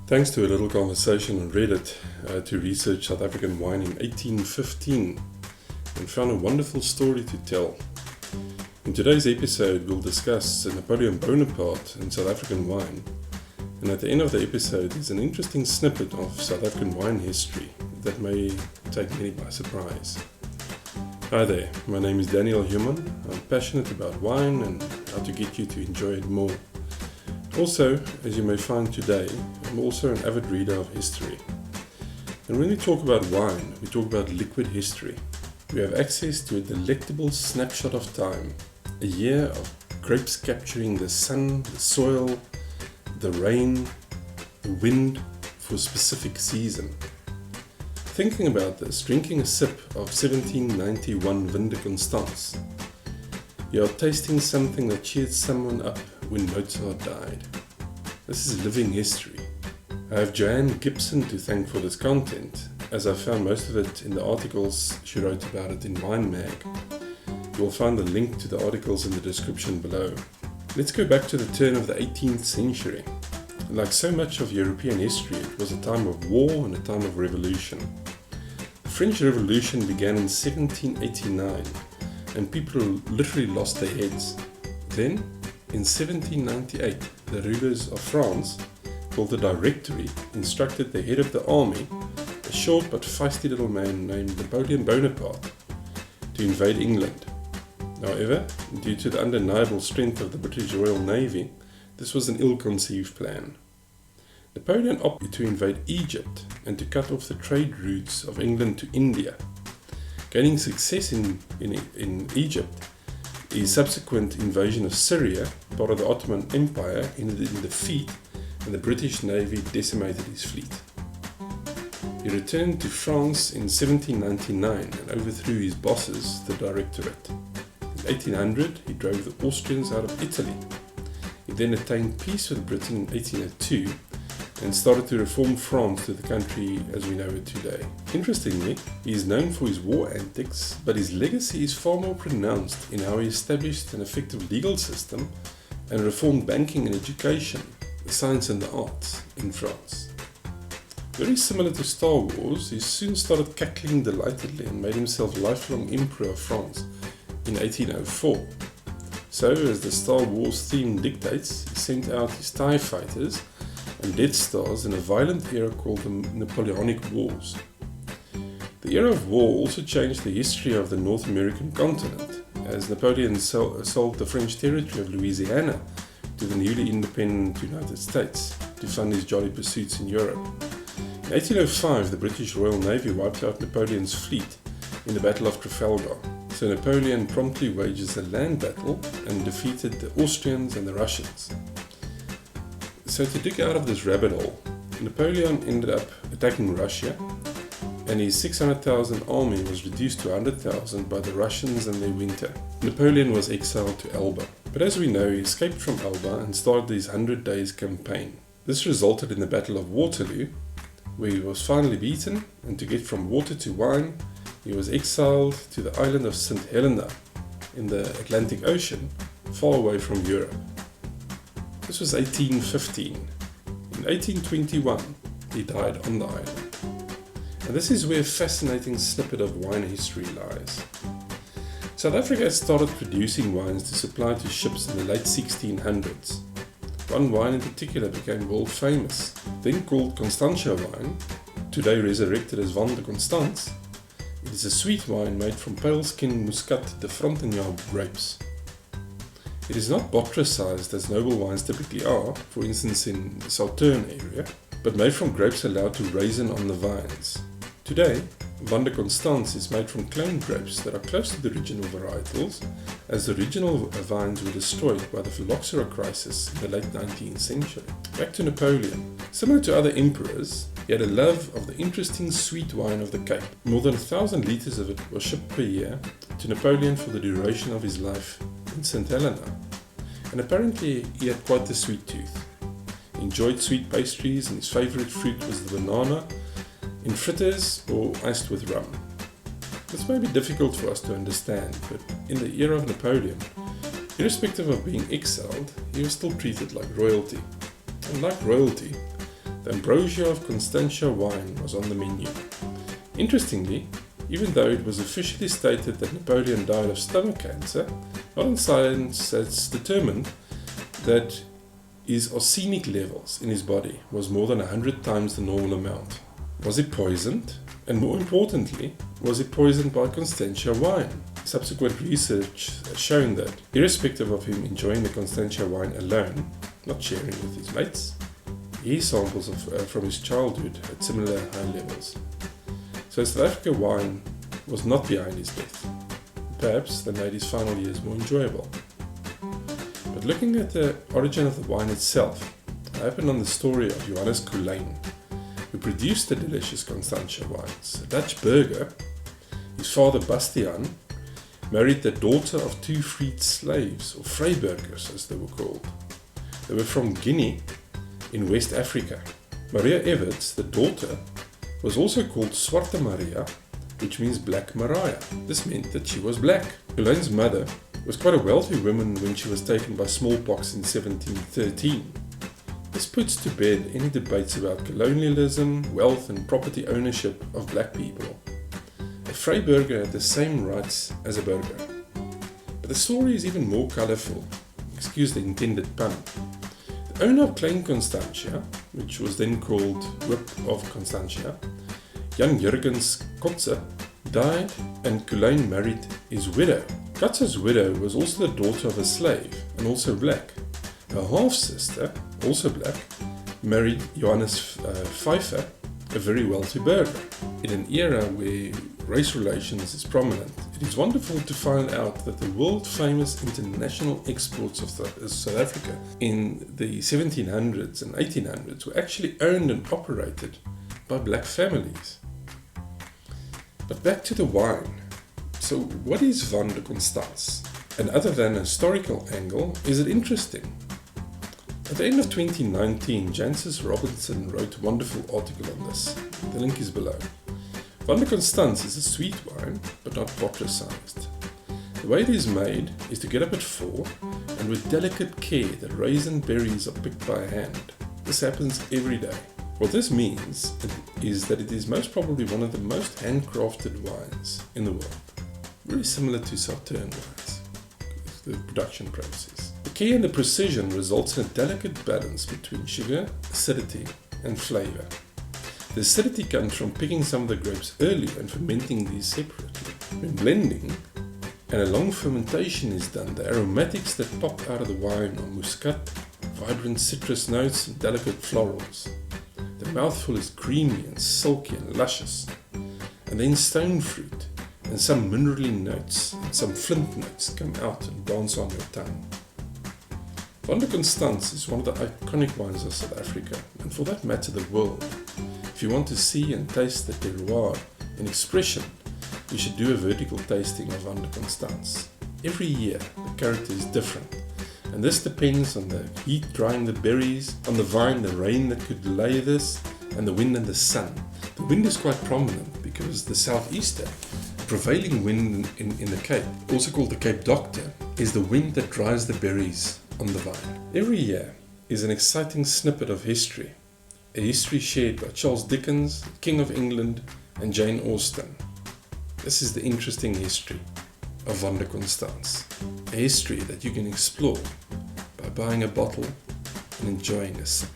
Thanks to a little conversation on Reddit to research South African wine in 1815 and found a wonderful story to tell. In today's episode we'll discuss Napoleon Bonaparte and South African wine, and at the end of the episode is an interesting snippet of South African wine history that may take many by surprise. Hi there, my name is Daniel Human. I'm passionate about wine and how to get you to enjoy it more. Also, as you may find today, I'm also an avid reader of history. And when we talk about wine, we talk about liquid history. We have access to a delectable snapshot of time, a year of grapes capturing the sun, the soil, the rain, the wind for a specific season. Thinking about this, drinking a sip of 1791 Vin de Constance, you are tasting something that cheered someone up when Mozart died. This is living history. I have Joanne Gibson to thank for this content, as I found most of it in the articles she wrote about it in Wine Mag. You will find the link to the articles in the description below. Let's go back to the turn of the 18th century. Like so much of European history, it was a time of war and a time of revolution. The French Revolution began in 1789, and people literally lost their heads. Then, in 1798, the rulers of France, called the Directory, instructed the head of the army, a short but feisty little man named Napoleon Bonaparte, to invade England. However, due to the undeniable strength of the British Royal Navy, this was an ill-conceived plan. Napoleon opted to invade Egypt and to cut off the trade routes of England to India. Gaining success in Egypt, his subsequent invasion of Syria, part of the Ottoman Empire, ended in defeat, and the British Navy decimated his fleet. He returned to France in 1799 and overthrew his bosses, the Directorate. In 1800, he drove the Austrians out of Italy. He then attained peace with Britain in 1802 and started to reform France to the country as we know it today. Interestingly, he is known for his war antics, but his legacy is far more pronounced in how he established an effective legal system and reformed banking and education, the science and the arts in France. Very similar to Star Wars, he soon started cackling delightedly and made himself lifelong Emperor of France in 1804. So, as the Star Wars theme dictates, he sent out his TIE fighters and Death Stars in a violent era called the Napoleonic Wars. The era of war also changed the history of the North American continent, as Napoleon sold the French territory of Louisiana to the newly independent United States to fund his jolly pursuits in Europe. In 1805, the British Royal Navy wiped out Napoleon's fleet in the Battle of Trafalgar, so Napoleon promptly wages a land battle and defeated the Austrians and the Russians. So to dig out of this rabbit hole, Napoleon ended up attacking Russia, and his 600,000 army was reduced to 100,000 by the Russians and their winter. Napoleon was exiled to Elba, but as we know, he escaped from Elba and started his 100 Days campaign. This resulted in the Battle of Waterloo, where he was finally beaten, and to get from water to wine, he was exiled to the island of St. Helena in the Atlantic Ocean, far away from Europe. This was 1815. In 1821, he died on the island. And this is where a fascinating snippet of wine history lies. South Africa started producing wines to supply to ships in the late 1600s. One wine in particular became world famous, then called Constantia Wine, today resurrected as Vin de Constance. It is a sweet wine made from pale-skinned Muscat de Frontignac grapes. It is not botryticized as noble wines typically are, for instance in the Sauternes area, but made from grapes allowed to raisin on the vines. Today, Vin de Constance is made from cloned grapes that are close to the original varietals, as the original vines were destroyed by the phylloxera crisis in the late 19th century. Back to Napoleon. Similar to other emperors, he had a love of the interesting sweet wine of the Cape. More than 1,000 litres of it was shipped per year to Napoleon for the duration of his life in St. Helena. And apparently he had quite the sweet tooth. He enjoyed sweet pastries, and his favourite fruit was the banana, in fritters or iced with rum. This may be difficult for us to understand, but in the era of Napoleon, irrespective of being exiled, he was still treated like royalty. And like royalty, the ambrosia of Constantia Wine was on the menu. Interestingly, even though it was officially stated that Napoleon died of stomach cancer, modern science has determined that his arsenic levels in his body was more than 100 times the normal amount. Was he poisoned? And more importantly, was he poisoned by Constantia wine? Subsequent research has shown that, irrespective of him enjoying the Constantia wine alone, not sharing with his mates, he samples from his childhood at similar high levels. So South Africa wine was not behind his death. Perhaps they made his final years more enjoyable. But looking at the origin of the wine itself, I opened on the story of Johannes Culijn, who produced the delicious Constantia wines. A Dutch burgher, his father Bastiaan, married the daughter of two freed slaves, or vryburgers as they were called. They were from Guinea in West Africa. Maria Everts, the daughter, was also called Zwarte Maria, which means Black Maria. This meant that she was black. Culijn's mother was quite a wealthy woman when she was taken by smallpox in 1713. This puts to bed any debates about colonialism, wealth and property ownership of black people. A vryburger had the same rights as a burger. But the story is even more colourful. Excuse the intended pun. The owner of Klein Constantia, which was then called Whip of Constantia, Jan Jurgens Kotze, died and Culijn married his widow. Kotze's widow was also the daughter of a slave and also black. Her half-sister, also black, married Johannes Pfeiffer, a very wealthy burgher. In an era where race relations is prominent, it is wonderful to find out that the world-famous international exports of South Africa in the 1700s and 1800s were actually owned and operated by black families. But back to the wine. So what is Vin de Constance? And other than a historical angle, is it interesting? At the end of 2019, Jancis Robinson wrote a wonderful article on this. The link is below. Vin de Constance is a sweet wine, but not bottle-sized. The way it is made is to get up at 4 and with delicate care the raisin berries are picked by hand. This happens every day. What this means is that it is most probably one of the most handcrafted wines in the world. Very similar to Sauterne wines, the production process. The care and the precision results in a delicate balance between sugar, acidity and flavour. The acidity comes from picking some of the grapes early and fermenting these separately. When blending and a long fermentation is done, the aromatics that pop out of the wine are muscat, vibrant citrus notes and delicate florals. The mouthful is creamy and silky and luscious. And then stone fruit and some minerally notes and some flint notes come out and dance on your tongue. Vin de Constance is one of the iconic wines of South Africa, and for that matter the world. If you want to see and taste the terroir in expression, you should do a vertical tasting of Vin de Constance. Every year the character is different, and this depends on the heat drying the berries, on the vine, the rain that could delay this, and the wind and the sun. The wind is quite prominent because the southeaster, prevailing wind in the Cape, also called the Cape Doctor, is the wind that dries the berries on the vine. Every year is an exciting snippet of history, a history shared by Charles Dickens, King of England and Jane Austen. This is the interesting history of Vin de Constance, a history that you can explore by buying a bottle and enjoying a sip.